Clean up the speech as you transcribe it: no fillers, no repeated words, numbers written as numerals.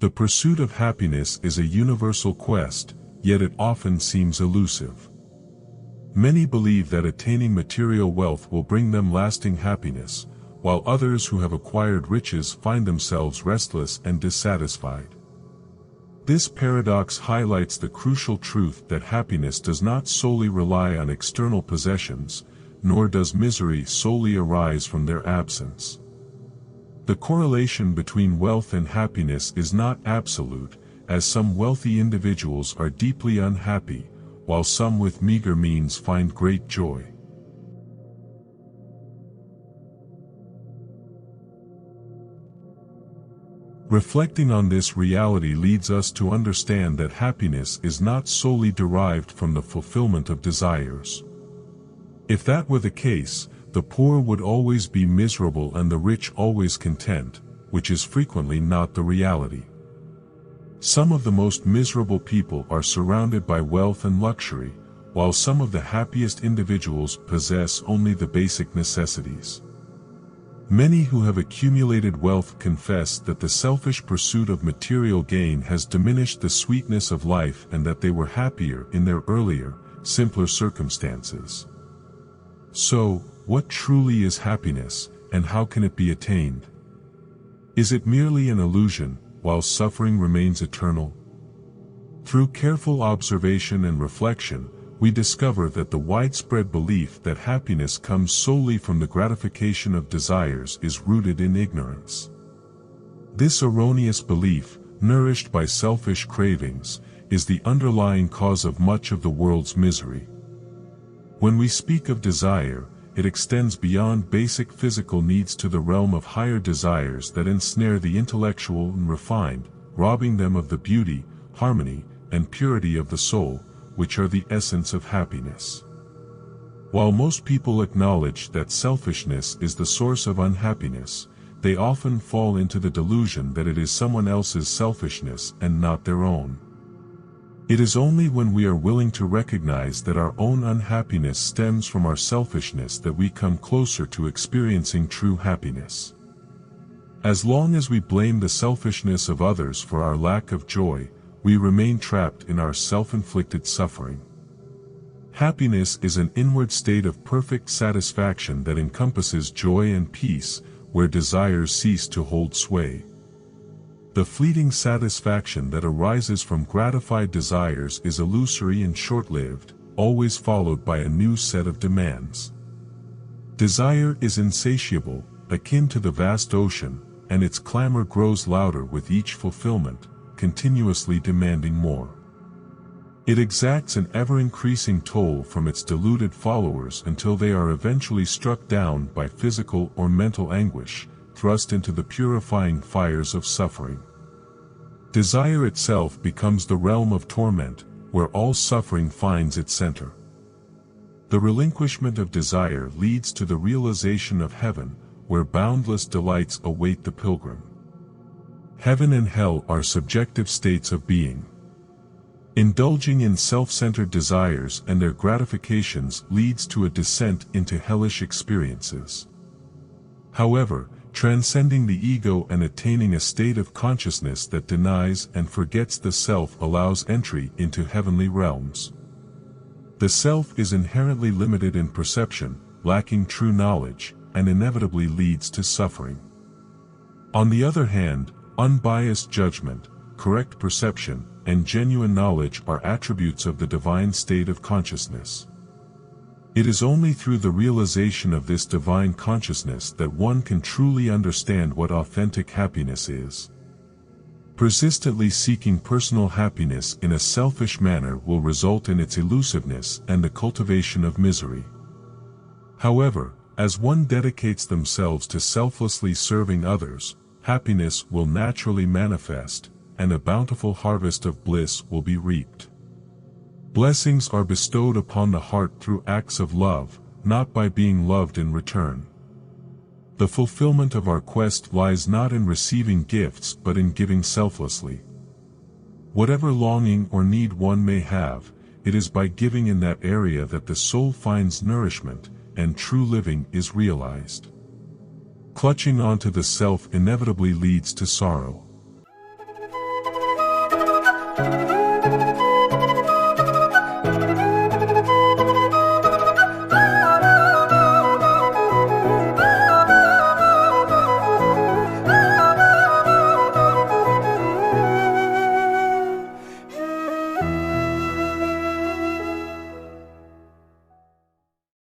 The pursuit of happiness is a universal quest, yet it often seems elusive. Many believe that attaining material wealth will bring them lasting happiness, while others who have acquired riches find themselves restless and dissatisfied. This paradox highlights the crucial truth that happiness does not solely rely on external possessions, nor does misery solely arise from their absence. The correlation between wealth and happiness is not absolute, as some wealthy individuals are deeply unhappy, while some with meager means find great joy. Reflecting on this reality leads us to understand that happiness is not solely derived from the fulfillment of desires. If that were the case, the poor would always be miserable and the rich always content, which is frequently not the reality. Some of the most miserable people are surrounded by wealth and luxury, while some of the happiest individuals possess only the basic necessities. Many who have accumulated wealth confess that the selfish pursuit of material gain has diminished the sweetness of life and that they were happier in their earlier, simpler circumstances. So, what truly is happiness, and how can it be attained? Is it merely an illusion, while suffering remains eternal? Through careful observation and reflection, we discover that the widespread belief that happiness comes solely from the gratification of desires is rooted in ignorance. This erroneous belief, nourished by selfish cravings, is the underlying cause of much of the world's misery. When we speak of desire, it extends beyond basic physical needs to the realm of higher desires that ensnare the intellectual and refined, robbing them of the beauty, harmony, and purity of the soul, which are the essence of happiness. While most people acknowledge that selfishness is the source of unhappiness, they often fall into the delusion that it is someone else's selfishness and not their own. It is only when we are willing to recognize that our own unhappiness stems from our selfishness that we come closer to experiencing true happiness. As long as we blame the selfishness of others for our lack of joy, we remain trapped in our self-inflicted suffering. Happiness is an inward state of perfect satisfaction that encompasses joy and peace, where desires cease to hold sway. The fleeting satisfaction that arises from gratified desires is illusory and short-lived, always followed by a new set of demands. Desire is insatiable, akin to the vast ocean, and its clamor grows louder with each fulfillment, continuously demanding more. It exacts an ever-increasing toll from its deluded followers until they are eventually struck down by physical or mental anguish, thrust into the purifying fires of suffering. Desire itself becomes the realm of torment, where all suffering finds its center. The relinquishment of desire leads to the realization of heaven, where boundless delights await the pilgrim. Heaven and hell are subjective states of being. Indulging in self-centered desires and their gratifications leads to a descent into hellish experiences. However, transcending the ego and attaining a state of consciousness that denies and forgets the self allows entry into heavenly realms. The self is inherently limited in perception, lacking true knowledge, and inevitably leads to suffering. On the other hand, unbiased judgment, correct perception, and genuine knowledge are attributes of the divine state of consciousness. It is only through the realization of this divine consciousness that one can truly understand what authentic happiness is. Persistently seeking personal happiness in a selfish manner will result in its elusiveness and the cultivation of misery. However, as one dedicates themselves to selflessly serving others, happiness will naturally manifest, and a bountiful harvest of bliss will be reaped. Blessings are bestowed upon the heart through acts of love, not by being loved in return. The fulfillment of our quest lies not in receiving gifts but in giving selflessly. Whatever longing or need one may have, it is by giving in that area that the soul finds nourishment, and true living is realized. Clutching onto the self inevitably leads to sorrow.